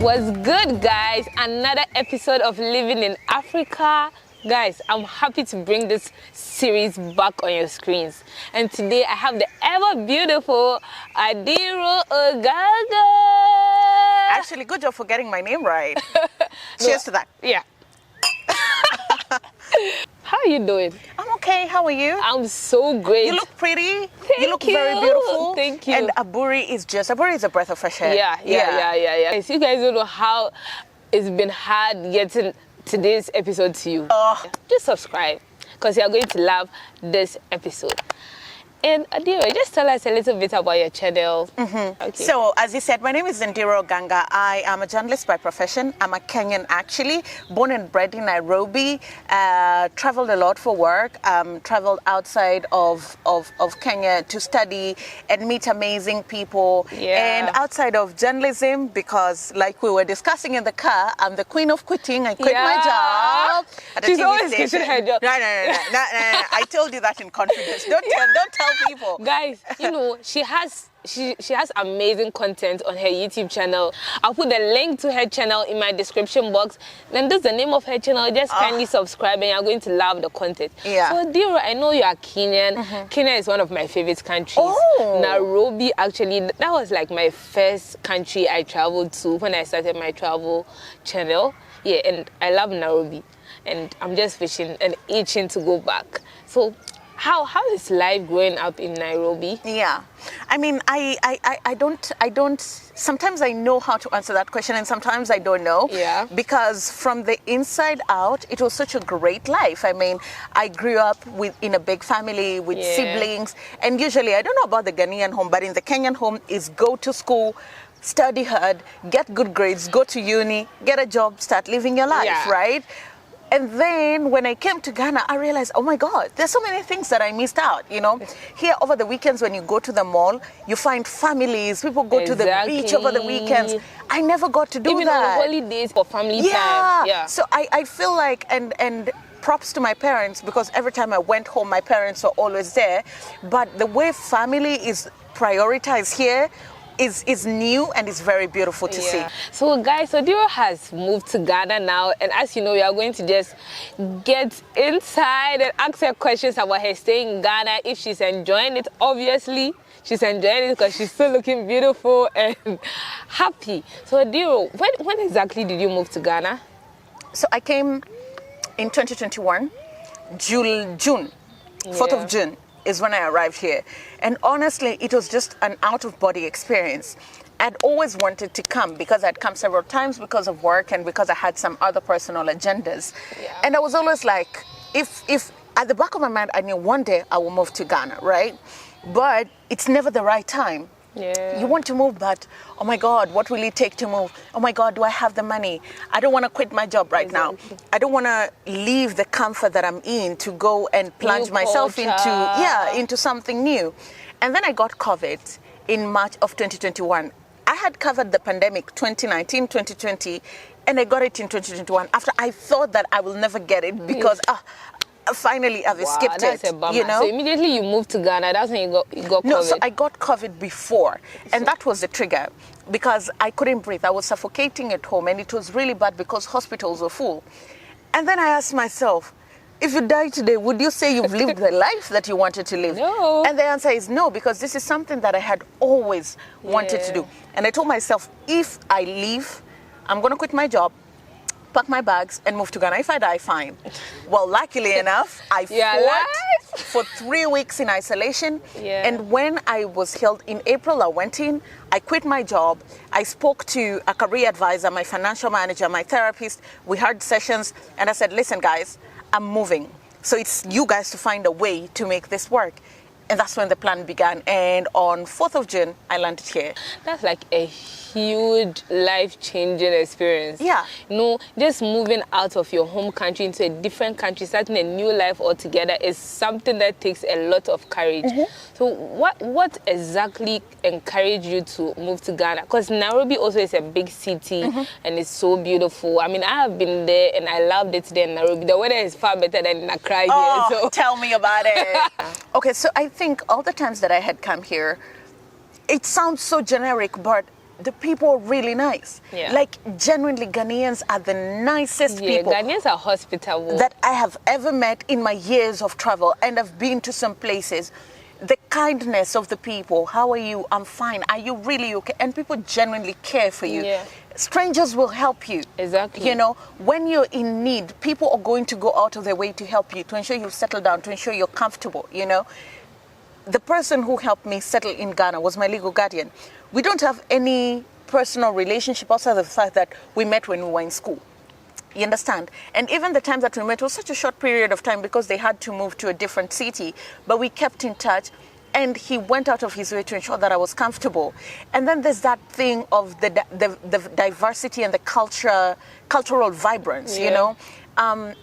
What's good, guys? Another episode of Living in Africa. Guys, I'm happy to bring this series back on your screens. And today I have the ever beautiful Ondiro Oganga. Actually, good job for getting my name right. Cheers to that. Yeah. How are you doing? I'm okay. How are you? I'm so great. You look pretty. Thank you look very beautiful. Thank you. And Aburi is a breath of fresh air. Yeah. So you guys don't know how it's been hard getting today's episode to you. Just subscribe because you are going to love this episode. And Ondiro, just tell us a little bit about your channel. Okay. So, as you said, my name is Ondiro Oganga. I am a journalist by profession. I'm a Kenyan, actually, born and bred in Nairobi. Traveled a lot for work. Traveled outside of Kenya to study and meet amazing people. Yeah. And outside of journalism, because like we were discussing in the car, I'm the queen of quitting. I quit my job at a She's TV always station. quitting her job. No. I told you that in confidence. Don't tell people. Guys, you know, she has amazing content on her YouTube channel. I'll put the link to her channel in my description box. Then that's the name of her channel. Just kindly subscribe and you're going to love the content. Yeah. So, Ondiro, I know you are Kenyan. Kenya is one of my favorite countries. Oh. Nairobi, actually, that was like my first country I traveled to when I started my travel channel. Yeah, and I love Nairobi. And I'm just wishing and itching to go back. So, how is life growing up in Nairobi? Yeah, I mean, I don't. Sometimes I know how to answer that question, and sometimes I don't know. Yeah. Because from the inside out, it was such a great life. I mean, I grew up in a big family with siblings, and usually I don't know about the Ghanaian home, but in the Kenyan home is go to school, study hard, get good grades, go to uni, get a job, start living your life, right? And then when I came to Ghana, I realized, oh my God, there's so many things that I missed out, you know. Here over the weekends when you go to the mall, you find families, people go to the beach over the weekends. I never got to do Even that. Even on holidays for family time. Yeah. So I feel like, and props to my parents, because every time I went home, my parents were always there. But the way family is prioritized here is new and is very beautiful to see. So guys, Ondiro has moved to Ghana now, and as you know, we are going to just get inside and ask her questions about her stay in Ghana, if she's enjoying it. Obviously, she's enjoying it because she's still looking beautiful and happy. So Ondiro, when exactly did you move to Ghana? So I came in 2021, June, 4th of June. Is when I arrived here. And honestly, it was just an out-of-body experience. I'd always wanted to come because I'd come several times because of work and because I had some other personal agendas. Yeah. And I was always like, if at the back of my mind, I knew one day I will move to Ghana, right? But it's never the right time. Yeah. You want to move, but oh my God, what will it take to move? Oh my God, do I have the money? I don't want to quit my job right now. I don't want to leave the comfort that I'm in to go and plunge myself into something new. And then I got COVID in March of 2021. I had covered the pandemic 2019, 2020, and I got it in 2021 after I thought that I will never get it because finally I've escaped that's it. A bummer. You know? So immediately you moved to Ghana. That's when you got COVID. No, so I got COVID before, and that was the trigger because I couldn't breathe. I was suffocating at home, and it was really bad because hospitals were full. And then I asked myself, if you die today, would you say you've lived the life that you wanted to live? No. And the answer is no, because this is something that I had always wanted to do. And I told myself, if I leave, I'm going to quit my job, pack my bags and move to Ghana. If I die, fine. Well, luckily enough, I fought for 3 weeks in isolation. Yeah. And when I was healed in April, I went in, I quit my job. I spoke to a career advisor, my financial manager, my therapist. We had sessions and I said, listen, guys, I'm moving. So it's you guys to find a way to make this work. And that's when the plan began. And on 4th of June, I landed here. That's like a huge life-changing experience. Yeah. You know, just moving out of your home country into a different country, starting a new life altogether is something that takes a lot of courage. So what exactly encouraged you to move to Ghana? Because Nairobi also is a big city and it's so beautiful. I mean, I have been there and I loved it there in Nairobi. The weather is far better than in Accra here. So Tell me about it. Okay, so I think all the times that I had come here, it sounds so generic, but the people are really nice. Yeah. Like, genuinely, Ghanaians are the nicest people Ghanaians are hospitable. that I have ever met in my years of travel, and I've been to some places. The kindness of the people. How are you? I'm fine. Are you really okay? And people genuinely care for you. Yeah. Strangers will help you. Exactly. You know, when you're in need, people are going to go out of their way to help you, to ensure you settle down, to ensure you're comfortable, you know. The person who helped me settle in Ghana was my legal guardian. We don't have any personal relationship outside of the fact that we met when we were in school. You understand? And even the time that we met was such a short period of time because they had to move to a different city, but we kept in touch. And he went out of his way to ensure that I was comfortable. And then there's that thing of the diversity and the cultural vibrance, you know.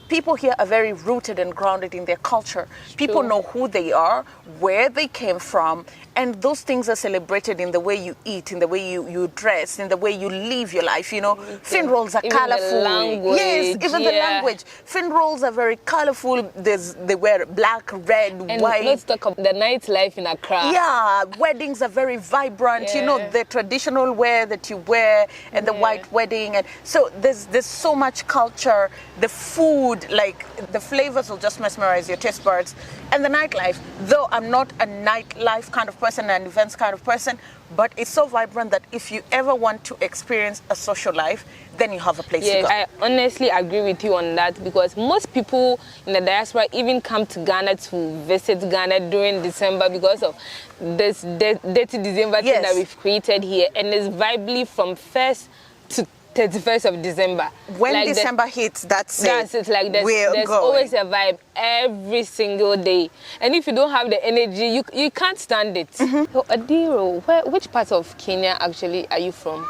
People here are very rooted and grounded in their culture. People know who they are, where they came from, and those things are celebrated in the way you eat, in the way you dress, in the way you live your life, you know. Fin rolls are colorful. The language, yes, even the language. Fin rolls are very colorful. They wear black, red, and white. Let's talk about the nightlife in Accra. Yeah, weddings are very vibrant. You know, the traditional wear that you wear and the white wedding. And so there's so much culture. The food, like the flavors will just mesmerize your taste buds. And the nightlife, though I'm not a nightlife kind of person, an events kind of person, but it's so vibrant that if you ever want to experience a social life, then you have a place to go. I honestly agree with you on that, because most people in the diaspora even come to Ghana to visit Ghana during December because of this dirty December thing that we've created here, and it's vibely from 1st to 31st of December. When like December hits, that's it. Like there's always a vibe every single day. And if you don't have the energy, you can't stand it. So, Ondiro, which part of Kenya actually are you from?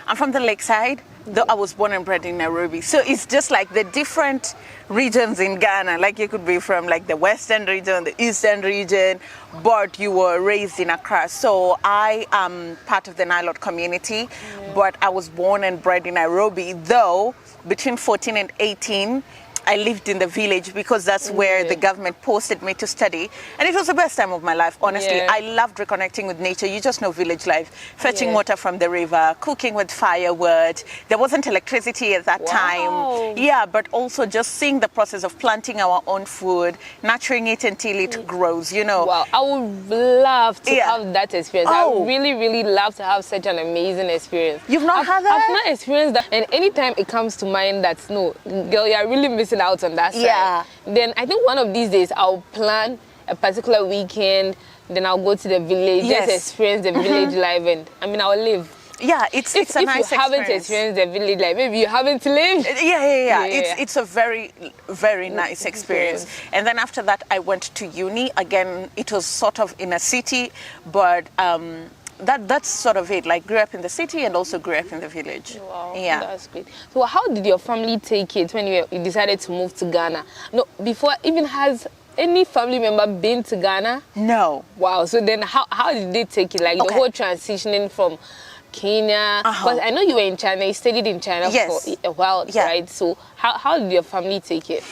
I'm from the lakeside, though I was born and bred in Nairobi. So it's just like the different regions in Ghana. Like you could be from like the western region, the eastern region, but you were raised in Accra. So I am part of the Nilot community, but I was born and bred in Nairobi, though between 14 and 18, I lived in the village because that's where the government posted me to study. And it was the best time of my life, honestly. I loved reconnecting with nature. You just know village life. Fetching water from the river, cooking with firewood. There wasn't electricity at that time. Yeah, but also just seeing the process of planting our own food, nurturing it until it grows, you know. Wow, I would love to have that experience. I would really, really love to have such an amazing experience. You've not had that? I've not experienced that. And anytime it comes to mind that, no, girl, you're really missing out on that side. Then I think one of these days I'll plan a particular weekend, then I'll go to the village, just experience the village life, and I mean, I'll live. Yeah, it's a nice experience. If you haven't experienced the village life, maybe you haven't lived. It's a very, very nice experience. And then after that, I went to uni. Again, it was sort of in a city, but that's sort of it. Like, grew up in the city and also grew up in the village. Wow, that's great. So how did your family take it when you decided to move to Ghana? No, before, even has any family member been to Ghana? No. Wow, so then how did they take it? Like the whole transitioning from Kenya, because I know you were in China, you studied in China for a while, right? So how did your family take it?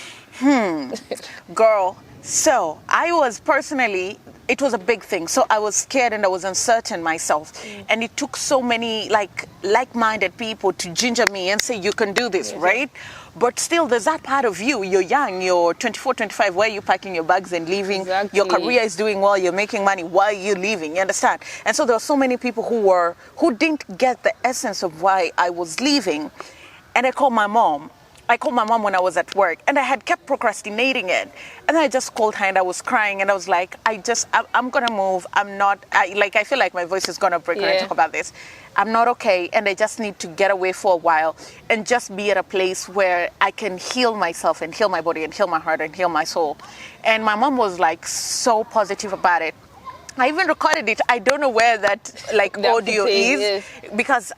Girl, so I was personally, it was a big thing. So I was scared and I was uncertain myself. And it took so many like-minded people to ginger me and say, you can do this, right? But still, there's that part of you. You're young, you're 24, 25, where are you packing your bags and leaving? Your career is doing well, you're making money, why are you leaving? You understand? And so there were so many people who didn't get the essence of why I was leaving. And I called my mom. When I was at work, and I had kept procrastinating it. And I just called her and I was crying and I was like, I'm gonna move. I feel like my voice is gonna break when I talk about this. I'm not okay, and I just need to get away for a while and just be at a place where I can heal myself and heal my body and heal my heart and heal my soul. And my mom was like so positive about it. I even recorded it. I don't know where that audio is because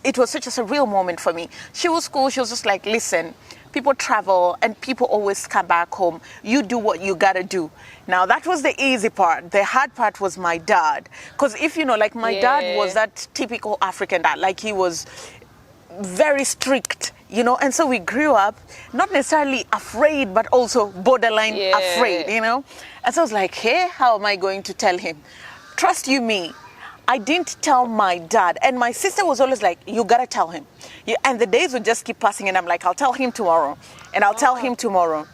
it was such a surreal moment for me. She was cool. She was just like, listen, people travel and people always come back home. You do what you gotta do. Now, that was the easy part. The hard part was my dad. Because if you know, like my dad was that typical African dad. Like he was very strict, you know. And so we grew up not necessarily afraid, but also borderline afraid, you know. And so I was like, hey, how am I going to tell him? Trust you me. I didn't tell my dad. And my sister was always like, you gotta tell him. And the days would just keep passing, and I'm like, I'll tell him tomorrow. And I'll tell him tomorrow.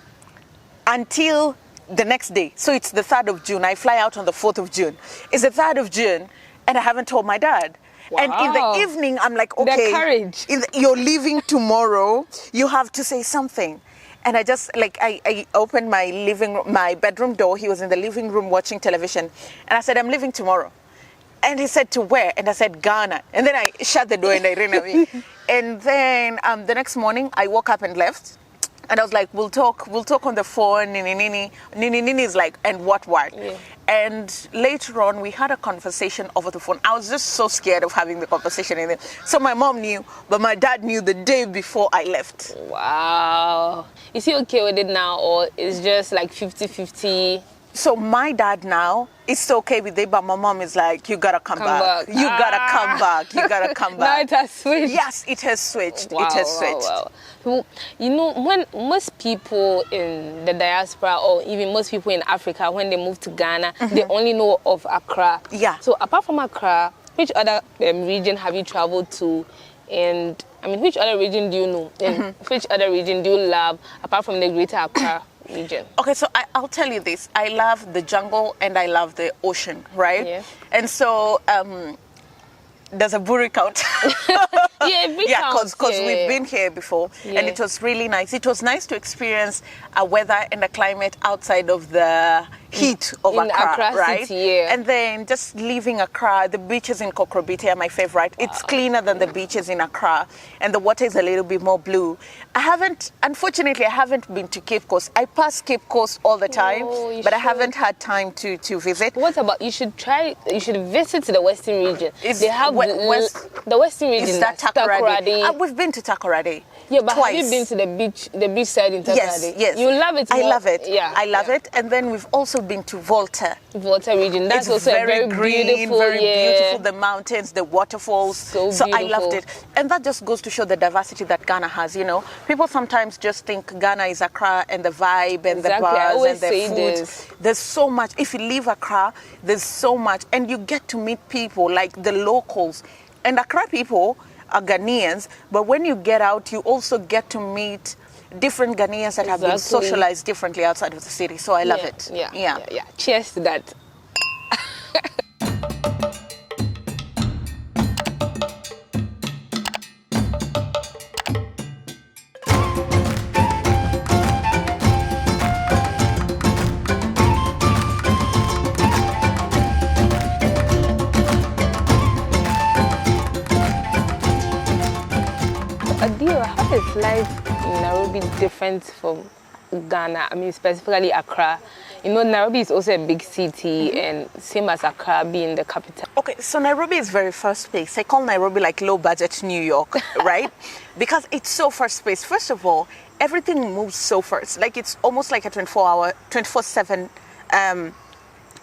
Until the next day. So it's the 3rd of June. I fly out on the 4th of June. It's the 3rd of June, and I haven't told my dad. Wow. And in the evening, I'm like, okay, the courage. You're leaving tomorrow. You have to say something. And I just, like, I opened my bedroom door. He was in the living room watching television. And I said, I'm leaving tomorrow. And he said, to where? And I said, Ghana. And then I shut the door and I ran away. And then the next morning, I woke up and left. And I was like, we'll talk on the phone. Nini is like, and what? Yeah. And later on, we had a conversation over the phone. I was just so scared of having the conversation. So my mom knew, but my dad knew the day before I left. Wow. Is he okay with it now, or is just like 50-50? So my dad now is okay with it, but my mom is like, you gotta come back. You gotta come back. You gotta come back. Now it has switched. Yes, it has switched. Wow, it has switched. Wow. So, you know, when most people in the diaspora, or even most people in Africa, when they move to Ghana, they only know of Accra. Yeah. So apart from Accra, which other region have you traveled to? And I mean, which other region do you know? And which other region do you love apart from the Greater Accra region? Okay, so I'll tell you this. I love the jungle and I love the ocean, right? Yeah. And so there's a Buri count. Yeah, because we've been here before, and it was really nice. It was nice to experience a weather and a climate outside of the heat of Accra, right? City, yeah. And then just leaving Accra, the beaches in Kokrobite are my favorite. Wow. It's cleaner than the beaches in Accra, and the water is a little bit more blue. Unfortunately, I haven't been to Cape Coast. I pass Cape Coast all the time, but I haven't had time to visit. What about, you should visit the Western region. They have the Western region. Is that Takoradi? We've been to Takoradi. Yeah, but twice. Have you been to the beach side in Takoradi? Yes. You love it. I love it. Yeah, I love it. And then we've also been to Volta region. That's also very green, beautiful, very beautiful. The mountains, the waterfalls. So I loved it. And that just goes to show the diversity that Ghana has. You know, people sometimes just think Ghana is Accra and the vibe and the bars and the food. There's so much. If you leave Accra, there's so much, and you get to meet people like the locals. And Accra people are Ghanaians, but when you get out, you also get to meet different Ghanaians that have been socialized differently outside of the city. So I love it. Yeah. Cheers to that. Ondiro, how is life in Nairobi different from Ghana? I mean, specifically Accra. You know, Nairobi is also a big city, and same as Accra being the capital. Okay, so Nairobi is very fast paced. I call Nairobi like low budget New York, right? Because it's so fast paced. First of all, everything moves so fast. Like, it's almost like a 24/7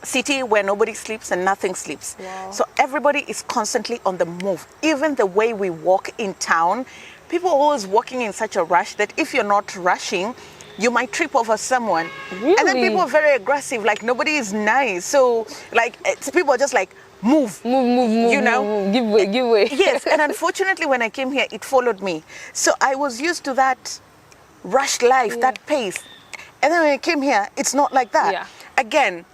city where nobody sleeps and nothing sleeps. Wow. So everybody is constantly on the move. Even the way we walk in town, people are always walking in such a rush that if you're not rushing, you might trip over someone. Really? And then people are very aggressive, like nobody is nice. So like people are just like, move, you know? Move. Give way. Yes, and unfortunately when I came here, it followed me. So I was used to that rushed life, that pace. And then when I came here, it's not like that. Yeah. Again,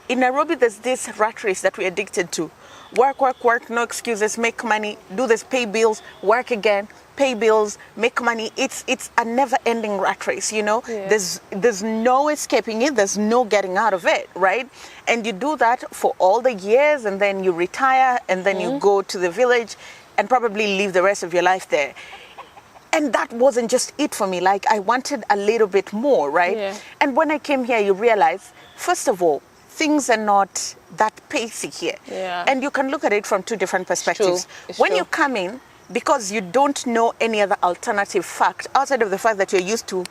in Nairobi, there's this rat race that we're addicted to. Work, no excuses, make money, do this, pay bills, work again, pay bills, make money. It's a never-ending rat race, you know? Yeah. There's no escaping it, there's no getting out of it, right? And you do that for all the years, and then you retire, and then you go to the village and probably live the rest of your life there. And that wasn't just it for me. Like, I wanted a little bit more, right? Yeah. And when I came here, you realize, first of all, things are not that pacey here. Yeah. And you can look at it from two different perspectives. It's when true. you come in, because you don't know any other alternative fact, outside of the fact that you're used to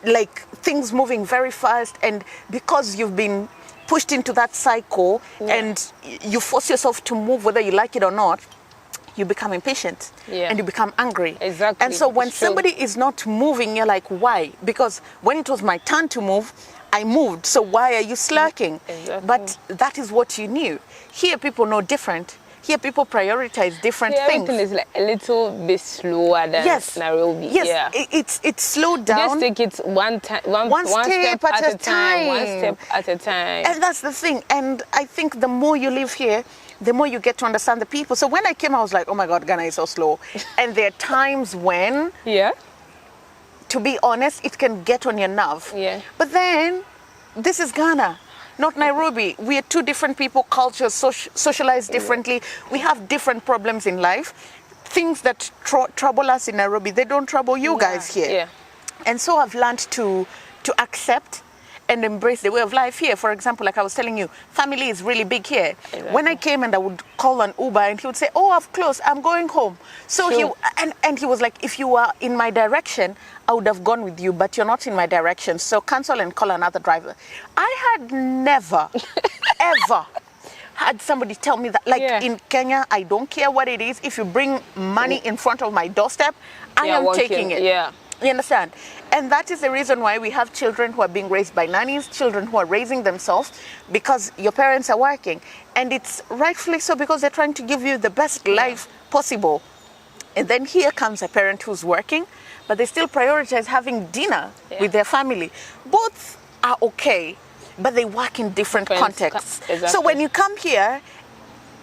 like things moving very fast, and because you've been pushed into that cycle and you force yourself to move whether you like it or not, you become impatient and you become angry. Exactly. And so when somebody is not moving, you're like, why? Because when it was my turn to move, I moved, so why are you slacking? Exactly. But that is what you knew. Here, people know different. Here, people prioritize different things. Everything is like a little bit slower than Nairobi. Yes, yeah. It's slowed down. Just take it one step at a time. One step at a time. And that's the thing. And I think the more you live here, the more you get to understand the people. So when I came, I was like, oh my God, Ghana is so slow. And there are times when, to be honest, it can get on your nerve. Yeah. But then, this is Ghana, not Nairobi. We are two different people, cultures, socialize differently. We have different problems in life. Things that trouble us in Nairobi, they don't trouble you guys here. Yeah. And so I've learned to accept and embrace the way of life here. For example, like I was telling you, family is really big here. Exactly. When I came and I would call an Uber and he would say, oh, I've closed, I'm going home. So he was like, if you were in my direction, I would have gone with you, but you're not in my direction. So cancel and call another driver. I had never, ever had somebody tell me that. Like in Kenya, I don't care what it is. If you bring money in front of my doorstep, I am taking it. Yeah. You understand? And that is the reason why we have children who are being raised by nannies, children who are raising themselves because your parents are working. And it's rightfully so because they're trying to give you the best life possible. And then here comes a parent who's working, but they still prioritize having dinner with their family. Both are okay, but they work in different contexts. Exactly. So when you come here,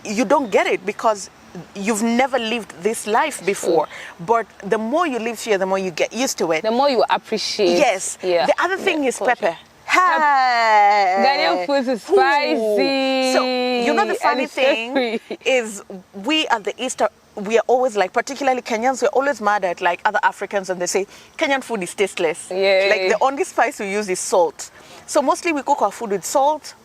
you don't get it because you've never lived this life before. But the more you live here, the more you get used to it. The more you appreciate. Yes. Yeah. The other thing is pepper. Ghanaian food is spicy. So, you know the funny thing is we at the Easter, we are always like, particularly Kenyans, we're always mad at like other Africans and they say Kenyan food is tasteless. Yeah. Like the only spice we use is salt. So mostly we cook our food with salt,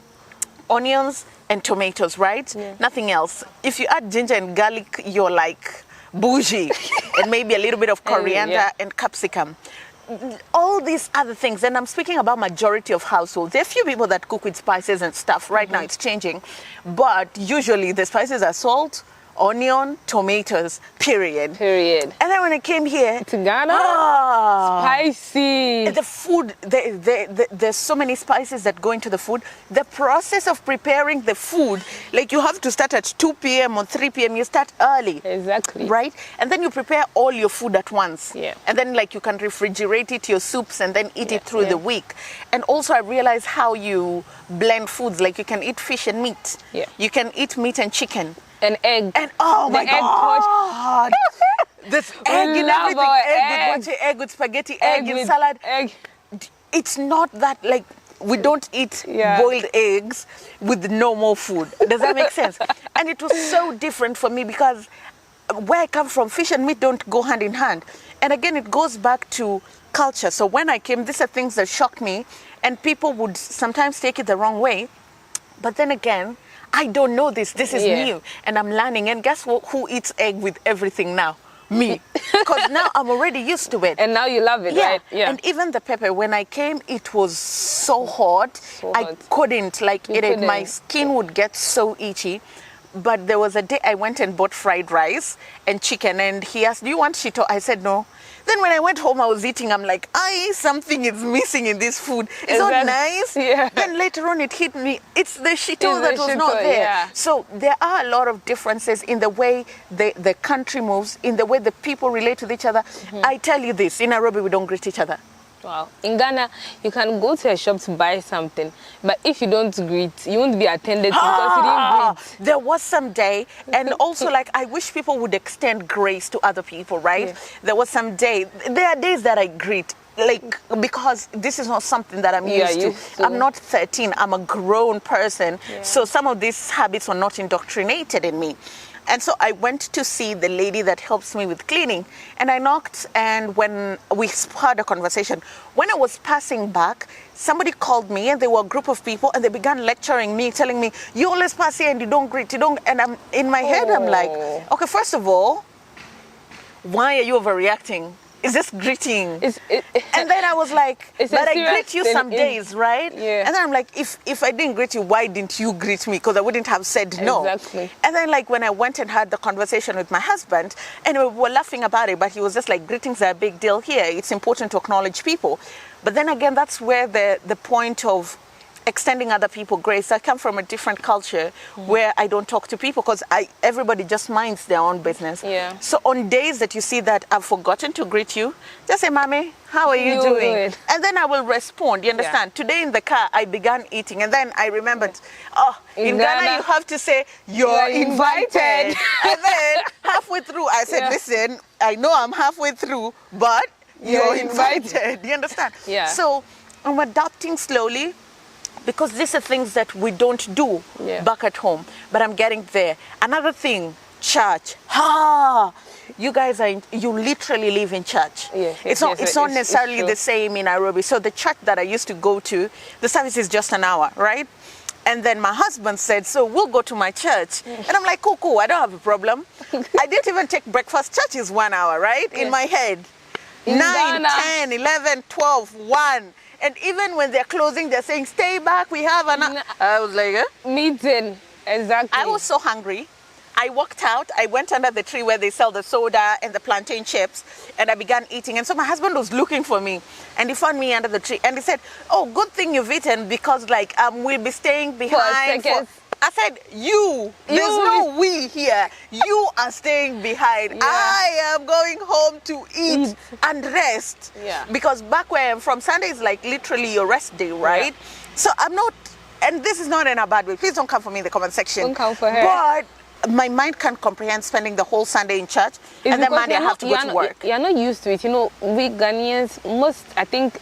onions, and tomatoes, right? Yeah. Nothing else. If you add ginger and garlic, you're like bougie. And maybe a little bit of coriander and capsicum. All these other things, and I'm speaking about majority of households. There are few people that cook with spices and stuff. Right now it's changing. But usually the spices are salt, onion, tomatoes, period. And then when I came here to Ghana, spicy. The food, there's so many spices that go into the food. The process of preparing the food, like you have to start at 2 p.m. or 3 p.m. You start early. Exactly. Right? And then you prepare all your food at once. Yeah. And then like you can refrigerate it, your soups, and then eat it through the week. And also I realized how you blend foods. Like you can eat fish and meat. Yeah. You can eat meat and chicken. And egg. And oh my God. This egg in everything. Egg with spaghetti, egg in salad. It's not that like we don't eat boiled eggs with normal food. Does that make sense? And it was so different for me because where I come from, fish and meat don't go hand in hand. And again, it goes back to culture. So when I came, these are things that shocked me and people would sometimes take it the wrong way. But then again, I don't know this. This is new. And I'm learning. And guess what? Who eats egg with everything now? Me. Because now I'm already used to it. And now you love it, right? Yeah. And even the pepper, when I came, it was so hot. I couldn't like eat it. My skin would get so itchy. But there was a day I went and bought fried rice and chicken. And he asked, do you want shito? I said, no. Then when I went home, I was eating. I'm like, something is missing in this food. It's not nice. Yeah. Then later on, it hit me. It's the shito that was not there. Yeah. So there are a lot of differences in the way the country moves, in the way the people relate with each other. I tell you this, in Nairobi, we don't greet each other. Wow. In Ghana, you can go to a shop to buy something, but if you don't greet, you won't be attended to because you didn't greet. There was some day, and also like I wish people would extend grace to other people, right? Yeah. There was some day, there are days that I greet, like because this is not something that I'm used to. I'm not 13, I'm a grown person, so some of these habits are not indoctrinated in me. And so I went to see the lady that helps me with cleaning. And I knocked, and when we had a conversation, when I was passing back, somebody called me, and they were a group of people, and they began lecturing me, telling me, you always pass here and you don't greet, you don't. And I'm in my head, I'm like, okay, first of all, why are you overreacting? It's just greeting. And then I was like, but I greet you some days, right? Yeah. And then I'm like, if I didn't greet you, why didn't you greet me? Because I wouldn't have said no. Exactly. And then like when I went and had the conversation with my husband, and we were laughing about it, but he was just like, greetings are a big deal here. It's important to acknowledge people. But then again, that's where the point of extending other people grace. I come from a different culture where I don't talk to people because everybody just minds their own business. Yeah. So on days that you see that I've forgotten to greet you, just say, Mommy, how are you doing? Good. And then I will respond. You understand? Yeah. Today in the car, I began eating, and then I remembered, in Ghana, you have to say, you're invited. And then halfway through, I said, listen, I know I'm halfway through, but you're invited. You understand? Yeah. So I'm adapting slowly, because these are things that we don't do back at home, but I'm getting there. Another thing, church. You guys you literally live in church. It's not necessarily the same in Nairobi. So the church that I used to go to, the service is just an hour, right? And then my husband said, so we'll go to my church. And I'm like, cool, I don't have a problem. I didn't even take breakfast. Church is 1 hour, right? In my head. In 9, Ghana. 10, 11, 12, 1. And even when they're closing, they're saying, stay back, we have an... I was like, Meeting, exactly. I was so hungry. I walked out, I went under the tree where they sell the soda and the plantain chips, and I began eating. And so my husband was looking for me, and he found me under the tree. And he said, oh, good thing you've eaten, because like we'll be staying behind. I said, there's no we here. You are staying behind. Yeah. I am going home to eat and rest. Yeah. Because back where I'm from, Sunday is like literally your rest day, right? Yeah. So I'm not, and this is not in a bad way. Please don't come for me in the comment section. Don't come for her. But my mind can't comprehend spending the whole Sunday in church, and then Monday I have to go to work. You're not used to it. You know, we Ghanaians, I think,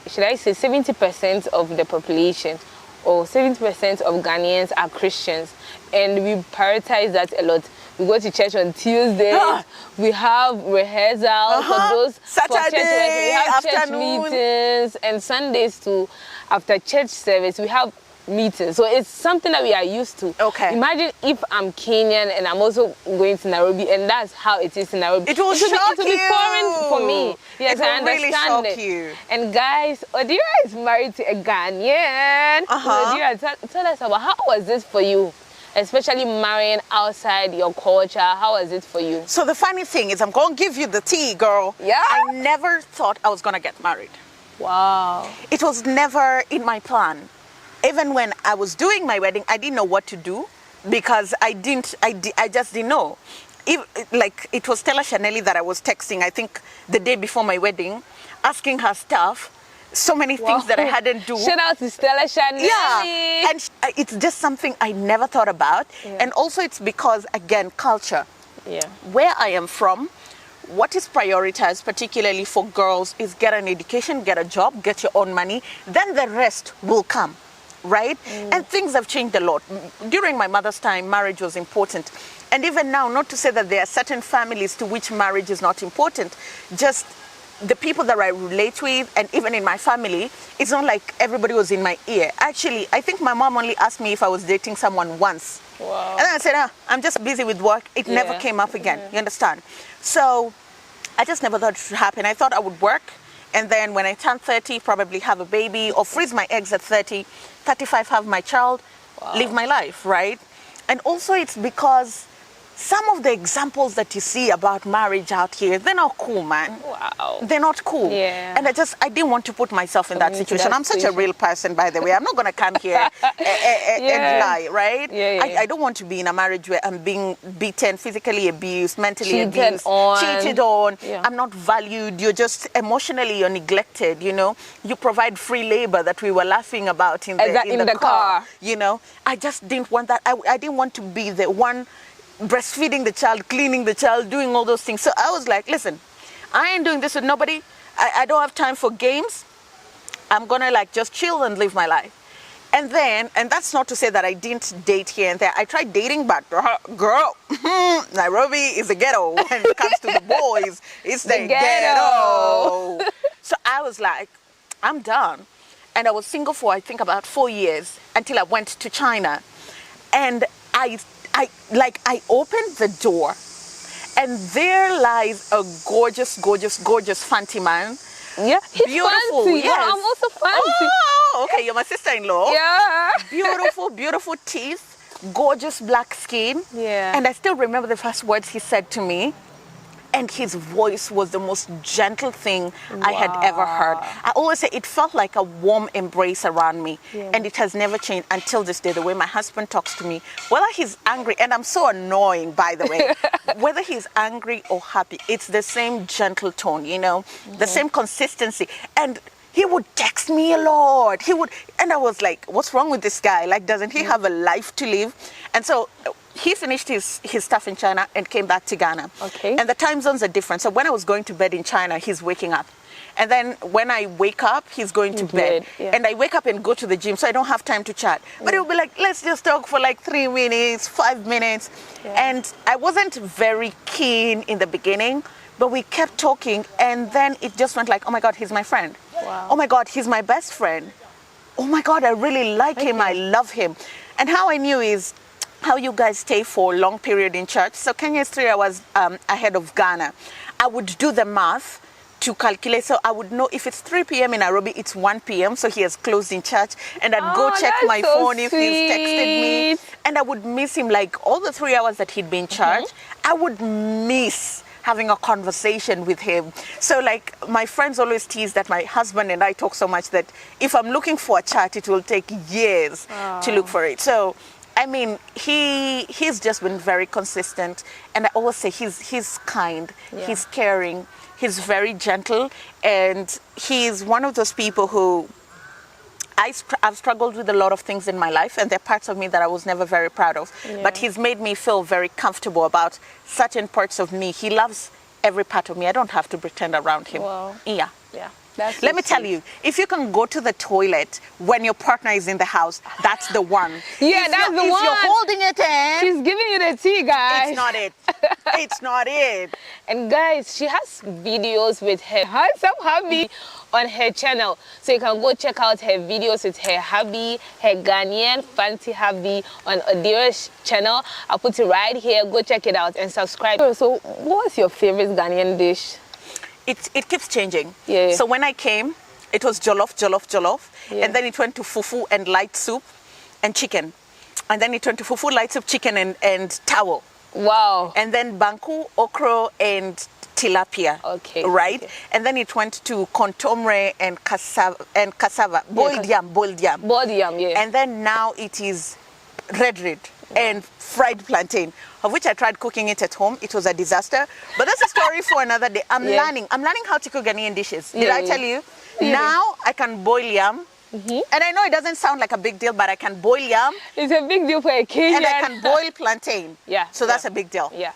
should I say 70% of the population, or 70% of Ghanaians are Christians, and we prioritize that a lot. We go to church on Tuesdays. We have rehearsals for those Saturday, for church. We have afternoon. church meetings, and Sundays too. After church service, we have meetings. So it's something that we are used to. Okay. Imagine if I'm Kenyan and I'm also going to Nairobi, and that's how it is in Nairobi. It will be foreign for me. Yes, I understand really shock it. You. And guys, Ondiro is married to a Ghanaian. Ondiro, tell us about how was this for you? Especially marrying outside your culture. How was it for you? So the funny thing is, I'm going to give you the tea, girl. Yeah? I never thought I was going to get married. Wow. It was never in my plan. Even when I was doing my wedding, I didn't know what to do, because I just didn't know. It was Stella Chanelli that I was texting, I think the day before my wedding, asking her stuff, so many things that I hadn't do. Shout out to Stella Chanelli. Yeah, and it's just something I never thought about. Yeah. And also it's because, again, culture. Yeah. Where I am from, what is prioritized, particularly for girls, is get an education, get a job, get your own money, then the rest will come. Right? And things have changed a lot. During my mother's time, marriage was important. And even now, not to say that there are certain families to which marriage is not important, just the people that I relate with, and even in my family, it's not like everybody was in my ear. Actually, I think my mom only asked me if I was dating someone once. Wow. And then I said, I'm just busy with work. It never came up again. You understand? So I just never thought it would happen. I thought I would work, and then when I turn 30, probably have a baby, or freeze my eggs at 30, 35, have my child, live my life, right? And also it's because some of the examples that you see about marriage out here, they're not cool, man. Wow. They're not cool. Yeah. And I didn't want to put myself in that situation. I'm such a real person, by the way. I'm not going to come here and lie, right? I don't want to be in a marriage where I'm being beaten, physically abused, mentally abused, cheated on. Yeah. I'm not valued. You're just emotionally, you're neglected, you know. You provide free labor that we were laughing about in the car. You know, I just didn't want that. I didn't want to be the one breastfeeding the child, cleaning the child, doing all those things. So I was like, listen, I ain't doing this with nobody. I don't have time for games. I'm gonna just chill and live my life. And that's not to say that I didn't date here and there. I tried dating, but girl, Nairobi is a ghetto when it comes to the boys. It's the ghetto. So I was like, I'm done. And I was single for, I think, about 4 years until I went to China. And I opened the door, And there lies a gorgeous, gorgeous, gorgeous fancy man. Yeah, he's Beautiful, fancy. yes. Yeah, I'm also fancy. Oh, okay, you're my sister-in-law. Yeah. Beautiful, beautiful teeth, gorgeous black skin. Yeah. And I still remember the first words he said to me. And his voice was the most gentle thing I had ever heard. I always say it felt like a warm embrace around me. Yeah. And it has never changed until this day, the way my husband talks to me. Whether he's angry, and I'm so annoying, by the way, whether he's angry or happy, it's the same gentle tone, you know, the same consistency. And he would text me a lot. And I was like, what's wrong with this guy? Like, doesn't he have a life to live? And so he finished his stuff in China and came back to Ghana. Okay. And the time zones are different. So when I was going to bed in China, he's waking up. And then when I wake up, he's going to bed. Yeah. And I wake up and go to the gym, so I don't have time to chat. But he'll be like, let's just talk for like 3 minutes, 5 minutes. Yeah. And I wasn't very keen in the beginning, but we kept talking. And then it just went like, oh my God, he's my friend. Wow. Oh my God, he's my best friend. Oh my God, I really like him. I love him. And how I knew is how you guys stay for a long period in church. So Kenya is 3 hours ahead of Ghana. I would do the math to calculate. So I would know if it's 3 p.m. in Nairobi, it's 1 p.m. So he has closed in church. And I'd go check my phone if he's texted me. And I would miss him like all the 3 hours that he'd been in church. I would miss having a conversation with him. So like my friends always tease that my husband and I talk so much that if I'm looking for a chat, it will take years to look for it. So I mean, he's just been very consistent, and I always say he's kind, he's caring, he's very gentle, and he's one of those people who I've struggled with a lot of things in my life, and there are parts of me that I was never very proud of. Yeah. But he's made me feel very comfortable about certain parts of me. He loves every part of me. I don't have to pretend around him. Wow. Yeah. Yeah. Let me tell you, if you can go to the toilet when your partner is in the house, that's the one. Yeah, that's the one. If you're holding it in, she's giving you the tea, guys. It's not it. It's not it. And guys, she has videos with her handsome hubby on her channel. So you can go check out her videos with her hubby, her Ghanaian fancy hubby on Ondiro's channel. I'll put it right here. Go check it out and subscribe. So what was your favorite Ghanaian dish? It keeps changing. Yeah. So when I came, it was jollof. Yeah. And then it went to fufu and light soup and chicken. And then it went to fufu, light soup, chicken and towel. Wow. And then banku, okra and tilapia. Okay. Right? Okay. And then it went to contomre and cassava. Boiled yam. Boiled yam, yeah. And then now it is red and fried plantain, of which I tried cooking it at home. It was a disaster. But that's a story for another day. I'm learning how to cook Ghanaian dishes. Did I tell you? Yeah. Now I can boil yam. And I know it doesn't sound like a big deal, but I can boil yam. It's a big deal for a Kenyan. And I can boil plantain. Yeah. So that's a big deal. Yeah.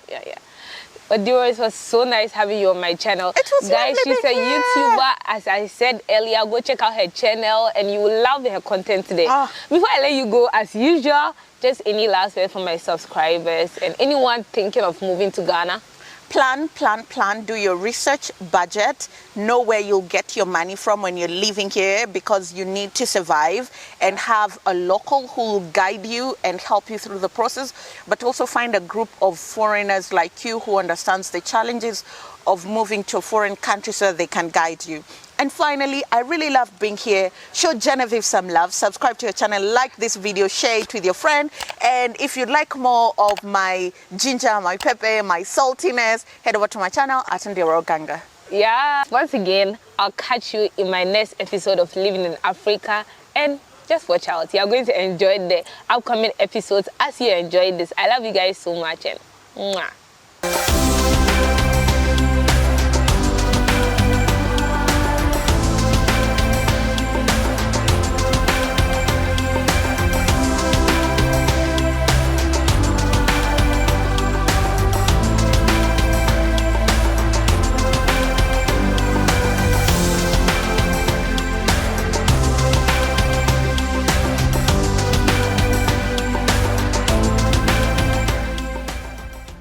Ondiro, it was so nice having you on my channel. It was guys, she's a here. YouTuber. As I said earlier, go check out her channel and you will love her content today. Before I let you go, as usual, just any last word for my subscribers and anyone thinking of moving to Ghana? Plan, do your research, budget, know where you'll get your money from when you're living here, because you need to survive, and have a local who will guide you and help you through the process, but also find a group of foreigners like you who understands the challenges of moving to a foreign country so that they can guide you. And finally, I really love being here. Show Genevieve some love. Subscribe to her channel, like this video, share it with your friend. And if you'd like more of my ginger, my pepper, my saltiness, head over to my channel at Ondiro Oganga. Yeah. Once again, I'll catch you in my next episode of Living in Africa. And just watch out. You're going to enjoy the upcoming episodes as you enjoy this. I love you guys so much. And mwah.